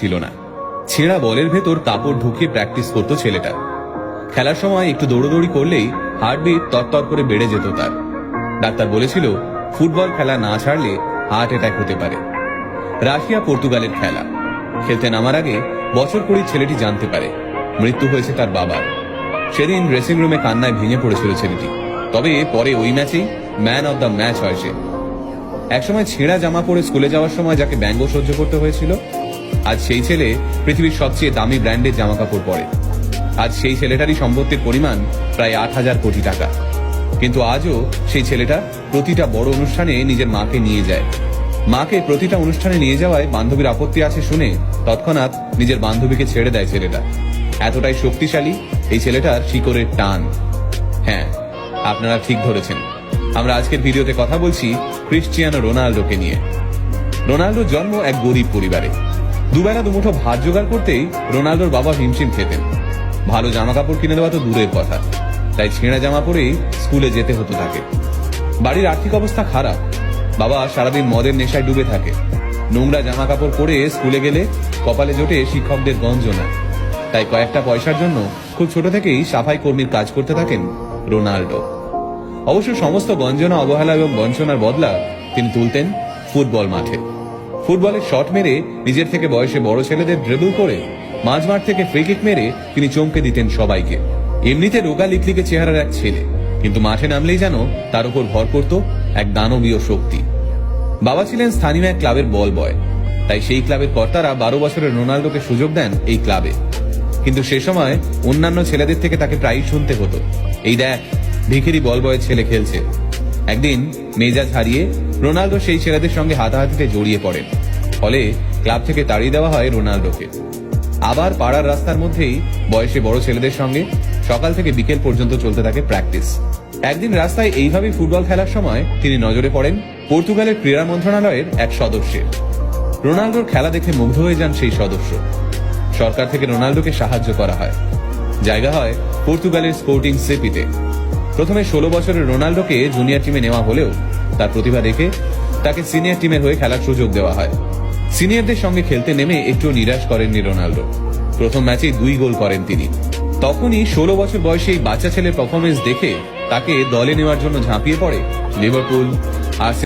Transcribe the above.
ছিল না। ছেঁড়া বলের ভেতর কাপড় ঢুকিয়ে প্র্যাকটিস করতো ছেলেটা। খেলার সময় একটু দৌড়দৌড়ি করলেই হার্টবিট তরতর করে বেড়ে যেত তার। ডাক্তার বলেছিল ফুটবল খেলা না ছাড়লে হার্ট অ্যাটাক হতে পারে। রাশিয়া পর্তুগালের খেলা খেলতে নামার আগে বছর কুড়ির ছেলেটি জানতে পারে মৃত্যু হয়েছে তার বাবার। সেদিন ড্রেসিং রুমে কান্নায় ভেঙে পড়েছিল ছেলেটি। তবে পরে ওই ম্যাচেই ম্যান অব দ্য ম্যাচ হয় সে। একসময় ছেঁড়া জামা পরে স্কুলে যাওয়ার সময় যাকে ব্যঙ্গ সহ্য করতে হয়েছিল, আজ সেই ছেলে পৃথিবীর সবচেয়ে দামি ব্র্যান্ডের জামা কাপড় পরে। আজ সেই ছেলেটারই সম্পত্তির পরিমাণ প্রায় 8,000 কোটি টাকা। কিন্তু আজও সেই ছেলেটা প্রতিটা বড় অনুষ্ঠানে নিজের মাকে নিয়ে যায়। মাকে প্রতিটা অনুষ্ঠানে নিয়ে যাওয়ায় বান্ধবীর আপত্তি আছে শুনে তৎক্ষণাৎ নিজের বান্ধবীকে ছেড়ে দেয় ছেলেটা। এতটাই শক্তিশালী এই ছেলেটার শিকড়ের টান। হ্যাঁ, আপনারা ঠিক ধরেছেন, আমরা আজকের ভিডিওতে কথা বলছি ক্রিশ্চিয়ানো রোনাল্ডোকে নিয়ে। রোনাল্ডোর জন্ম এক গরিব পরিবারে। দুবেলা দুমুঠো ভাত জোগাড় করতেই রোনাল্ডোর বাবা হিমশিম খেতেন। ভালো জামা কাপড় কিনে দেওয়া তো দূরের কথা, তাই ছেঁড়া জামা পরেই স্কুলে যেতে হতো তাকে। বাড়ির আর্থিক অবস্থা খারাপ। বাবা সারাদিন মদের নেশায় ডুবে থাকে। নোংরা জামা কাপড় পরে স্কুলে গেলে কপালে জোটে শিক্ষকদের গঞ্জনা। তাই কয়েকটা পয়সার জন্য খুব ছোট থেকেই সাফাই কর্মীর কাজ করতে থাকেন রোনাল্ডো। অবশ্য সমস্ত গঞ্জনা, অবহেলা এবং বঞ্চনার বদলা তিনি তুলতেন ফুটবল মাঠে। ফুটবলের শট মেরে নিজের থেকে বয়সে বড় ছেলেদের ড্রিবল করে মাঝমাঠ থেকে ফ্রি কিক মেরে তিনি চমকে দিতেন সবাইকে। এমনিতে রোগা লিকলিকে চেহারার এক ছেলে, কিন্তু মাঠে নামলেই যেন তার উপর ভর করত এক দানবীয় শক্তি। বাবা ছিলেন স্থানীয় এক ক্লাবের বল বয়, তাই সেই ক্লাবের কর্তারা 12 বছরের রোনাল্ডোকে সুযোগ দেন এই ক্লাবে। কিন্তু সে সময় অন্যান্য ছেলেদের থেকে তাকে প্রায়ই শুনতে হতো, এই দেখ ভিখিরি বল বয়ের ছেলে খেলছে। একদিন মেজাজ হারিয়ে রোনাল্ডো সেই ছেলেদের সঙ্গে হাতাহাতিতে জড়িয়ে পড়েন। ফলে ক্লাব থেকে তাড়িয়ে দেওয়া হয় রোনাল্ডোকে। আবার পাড়ার রাস্তার মধ্যেই বয়সে বড় ছেলেদের সঙ্গে সকাল থেকে বিকেল পর্যন্ত চলতে থাকে প্র্যাকটিস। একদিন রাস্তায় এইভাবেই ফুটবল খেলার সময় তিনি নজরে পড়েন পর্তুগালের ক্রীড়া মন্ত্রণালয়ের এক সদস্যের। রোনাল্ডোর খেলা দেখে মুগ্ধ হয়ে যান সেই সদস্য। সরকার থেকে রোনাল্ডোকে সাহায্য করা হয়। জায়গা হয় পর্তুগালের স্পোর্টিং সিপিতে। প্রথমে 16 বছরের রোনাল্ডোকে জুনিয়র টিমে নেওয়া হলেও তার প্রতিভা দেখে তাকে সিনিয়র টিমের হয়ে খেলার সুযোগ দেওয়া হয়। সিনিয়রদের সঙ্গে খেলতে নেমে একটু নিরাশ করেননি রোনাল্ডো। প্রথম ম্যাচেই 2 গোল করেন তিনি। তখনই 16 বছর বয়সী এই বাচ্চা ছেলের পারফরমেন্স দেখে তাকে দলে নেওয়ার জন্য ঝাঁপিয়ে পড়ে লিভারপুল,